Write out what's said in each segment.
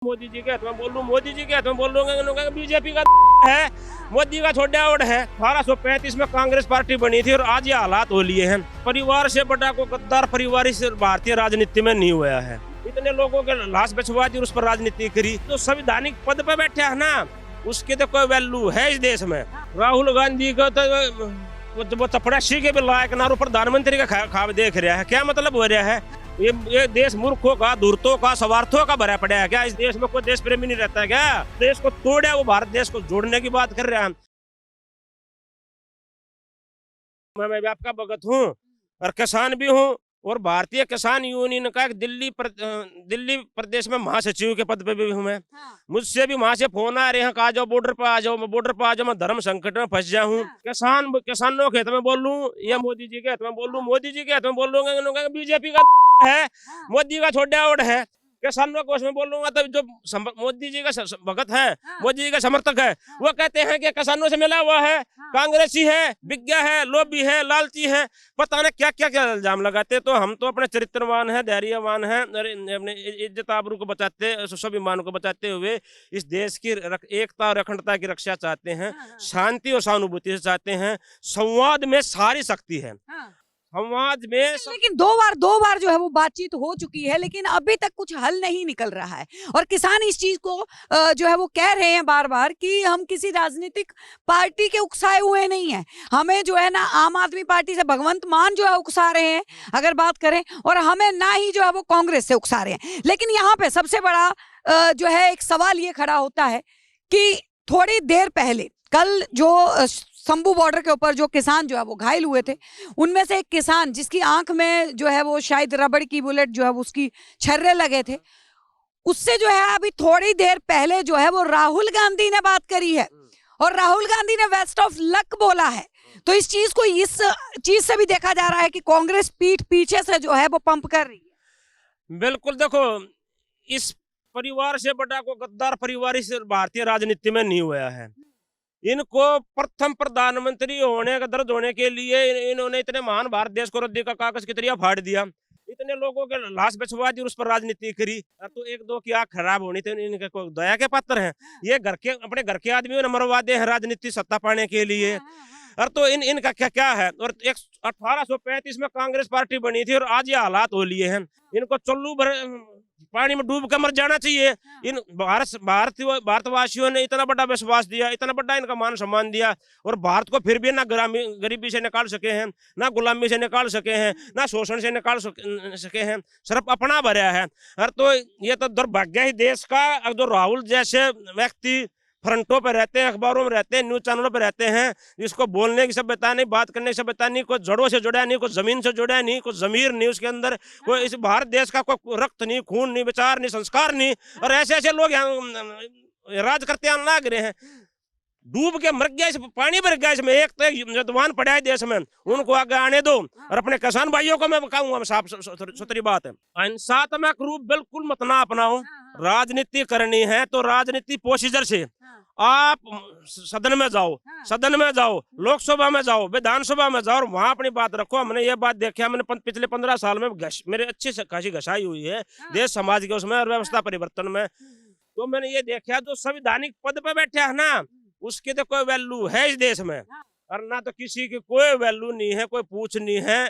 मोदी जी के हाथ में बोल लूं, मोदी जी के हाथ में बोल लूंगा, बीजेपी का है, मोदी का छोटा ओड है। 1835 में कांग्रेस पार्टी बनी थी और आज ये हालात हो लिए हैं। परिवार से बड़ा को गद्दार परिवार इस भारतीय राजनीति में नहीं हुआ है। इतने लोगों के लाश बिछवा दी, उस पर राजनीति करी। तो संवैधानिक पद पे बैठे है ना, उसके तो कोई वैल्यू है इस देश में। राहुल गांधी को तो वो चपड़ासी के भी लायक ना, प्रधानमंत्री का खाब देख रहा है। क्या मतलब हो रहा है? ये देश मूर्खों का, धूर्तों का, स्वार्थों का भरा पड़ा है क्या? इस देश में कोई देश प्रेमी नहीं रहता है क्या? देश को तोड़ा, वो भारत देश को जोड़ने की बात कर रहे हैं। मैं भी आपका भगत हूँ और किसान भी हूँ, और भारतीय किसान यूनियन का एक दिल्ली प्रदेश में महासचिव के पद पे भी हूँ मैं। मुझसे भी वहां से फोन आ रहे हैं, कहा जाओ बॉर्डर पर आ जाओ, बॉर्डर पर आ जाओ, मैं धर्म संकट में फंस जाऊँ। किसानों के हित में बोल लूं या मोदी जी के हित में बोल लूं? मोदी जी के हित में बोल लूंगा, बीजेपी का है, मोदी का छोटा ओड है। किसानों को उसमें बोलूंगा तो जो मोदी जी का भगत है, मोदी जी का समर्थक है, वो कहते हैं कि किसानों से मिला हुआ है, कांग्रेसी है, विज्ञा है, लोभी है, लालची है, पता नहीं क्या क्या क्या इल्जाम लगाते। तो हम तो अपने चरित्रवान है, धैर्यवान है, अपने इज्जत आबरू को बचाते, स्वाभिमान को बचाते हुए इस देश की एकता और अखंडता की रक्षा चाहते हैं, शांति और सहानुभूति से चाहते हैं। संवाद में सारी शक्ति है, संवाद में। लेकिन दो बार जो है वो बातचीत हो चुकी है, लेकिन अभी तक कुछ हल नहीं निकल रहा है। और किसान इस चीज को जो है वो कह रहे हैं बार बार कि हम किसी राजनीतिक पार्टी के उकसाए हुए नहीं हैं। हमें जो है ना आम आदमी पार्टी से भगवंत मान जो है उकसा रहे हैं अगर बात करें, और हमें ना ही जो है वो कांग्रेस से उकसा रहे हैं। लेकिन यहाँ पे सबसे बड़ा जो है एक सवाल ये खड़ा होता है कि थोड़ी देर पहले कल जो शंभू बॉर्डर के ऊपर जो किसान जो है वो घायल हुए थे, उनमें से एक किसान जिसकी आंख में जो है वो शायद रबड़ की बुलेट जो है उसकी छर्रे लगे थे, उससे जो है अभी थोड़ी देर पहले जो है वो राहुल गांधी ने बात करी है, और राहुल गांधी ने बेस्ट ऑफ लक बोला है। तो इस चीज से भी देखा जा रहा है कि कांग्रेस पीठ पीछे से जो है वो पंप कर रही है। बिल्कुल, देखो, इस परिवार से बड़ा को गद्दार परिवार इस भारतीय राजनीति में नहीं हुआ है। इनको प्रथम प्रधानमंत्री होने का दर्द होने के लिए इन्होंने इतने महान भारत देश को रद्दी का कागज की तरह फाड़ दिया, इतने लोगों के लाश बिछवा दी, उस पर राजनीति करी। तो एक दो की आंख खराब होनी थी, इनके कोई दया के पात्र हैं? ये अपने घर के आदमियों ने मरवा दे हैं राजनीति सत्ता पाने के लिए। और तो इनका क्या है? और 1835 में कांग्रेस पार्टी बनी थी और आज ये हालात हो लिए हैं। इनको चुल्लू भर पानी में डूब कर मर जाना चाहिए। इन भारतवासियों ने इतना बड़ा विश्वास दिया, इतना बड़ा इनका मान सम्मान दिया, और भारत को फिर भी ना गरीबी से निकाल सके हैं, ना गुलामी से निकाल सके हैं, ना शोषण से निकाल सके हैं, सिर्फ अपना भरा है। और तो ये तो दुर्भाग्य ही देश का। जो राहुल जैसे व्यक्ति फ्रंटों पे रहते हैं, अखबारों में रहते हैं, न्यूज चैनलों पे रहते हैं, जिसको बोलने की सभ्यता नहीं, बात करने की सभ्यता नहीं, कोई जड़ों से जुड़ा नहीं, कोई जमीन से जुड़ा नहीं, कोई जमीर नहीं उसके अंदर, कोई इस भारत देश का कोई रक्त नहीं, खून नहीं, विचार नहीं, संस्कार नहीं, और ऐसे ऐसे लोग यहाँ राज करते लाग रहे हैं। डूब के मर गया, इस पानी भर गया इसमें। एक तो जवान पड़ा है देश में, उनको आगे आने दो। और अपने किसान भाइयों को मैं कहूंगा, साफ सुथरी बात है, हिंसात्मक रूप बिल्कुल मत ना अपनाओ। राजनीति करनी है तो राजनीति प्रोसीजर से आप सदन में जाओ, लोकसभा में जाओ, विधानसभा में जाओ, और वहां अपनी बात रखो। हमने ये बात देखा, मैंने पिछले 15 साल में मेरे अच्छी खासी घसाई हुई है देश समाज के उसमें और व्यवस्था परिवर्तन में। तो मैंने ये देखा, जो संवैधानिक पद पे बैठे है ना, उसकी तो कोई वैल्यू है इस देश में, और ना तो किसी की कोई वैल्यू नहीं है, कोई पूछ नहीं है।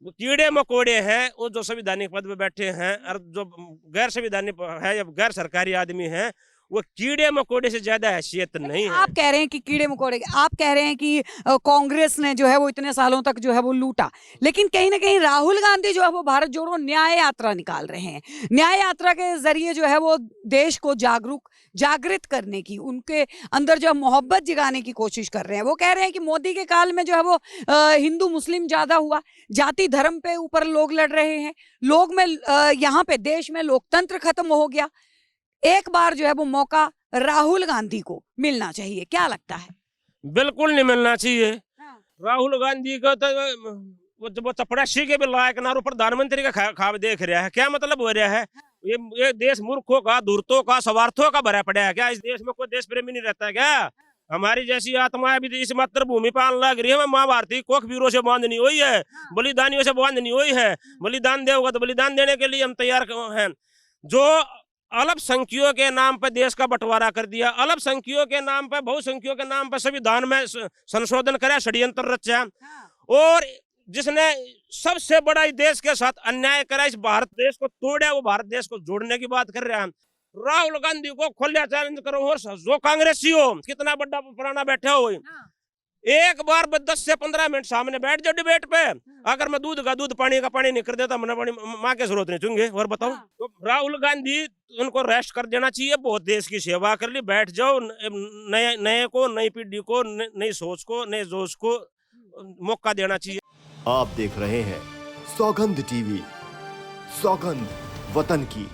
कीड़े मकोड़े हैं वो जो संवैधानिक पद पे बैठे हैं, और जो गैर संवैधानिक है या गैर सरकारी आदमी हैं, वो कीड़े मकोड़े से ज्यादा हैसियत नहीं है। आप कह रहे हैं कि कीड़े मकोड़े, आप कह रहे हैं कि कांग्रेस ने जो है वो इतने सालों तक जो है वो लूटा, लेकिन कहीं ना कहीं राहुल गांधी जो है वो भारत जोड़ो न्याय यात्रा निकाल रहे हैं। न्याय यात्रा के जरिए जो है वो देश को जागृत करने की, उनके अंदर जो है मोहब्बत जगाने की कोशिश कर रहे हैं। वो कह रहे हैं कि मोदी के काल में जो है वो हिंदू मुस्लिम ज्यादा हुआ, जाति धर्म पे ऊपर लोग लड़ रहे हैं, लोग में यहाँ पे देश में लोकतंत्र खत्म हो गया। एक बार जो है वो मौका राहुल गांधी को मिलना चाहिए, क्या लगता है? बिल्कुल नहीं मिलना चाहिए। राहुल गांधी को तो वो चपड़ासी के भी लायक ना, प्रधानमंत्री का खाब देख रहा है। क्या मतलब हो रहा है? ये देश मूर्खों का, धूर्तों का, स्वार्थों का भरा पड़ा है क्या? इस देश में कोई देश प्रेमी नहीं रहता है क्या? हमारी जैसी आत्मा अभी इस मातृभूमि पर आने लग रही है। माँ भारती कोख वीरों से बांधनी हुई है, बलिदानियों से बांधनी हुई है। बलिदान देगा तो बलिदान देने के लिए हम तैयार हैं। जो अल्पसंख्यकों के नाम पर देश का बंटवारा कर दिया, अल्पसंख्यकों के नाम पर, बहुसंख्यकों के नाम पर संविधान में संशोधन करा, षड्यंत्र रचा, और जिसने सबसे बड़ा इस देश के साथ अन्याय करा, इस भारत देश को तोड़ा, वो भारत देश को जोड़ने की बात कर रहे हैं। राहुल गांधी को खुला चैलेंज करो, और जो कांग्रेसी हो, कितना बड़ा पुराना बैठे हो, एक बार 10 से 15 मिनट सामने बैठ जाओ डिबेट पे, अगर मैं दूध का दूध पानी का पानी नहीं कर देता, मैंने माँ के जरूरत नहीं चुंगे। और बताओ, तो राहुल गांधी उनको रेस्ट कर देना चाहिए, बहुत देश की सेवा कर ली, बैठ जाओ, नए नए को, नई पीढ़ी को, नई सोच को, नए जोश को मौका देना चाहिए। आप देख रहे हैं सौगंध टीवी, सौगंध वतन की।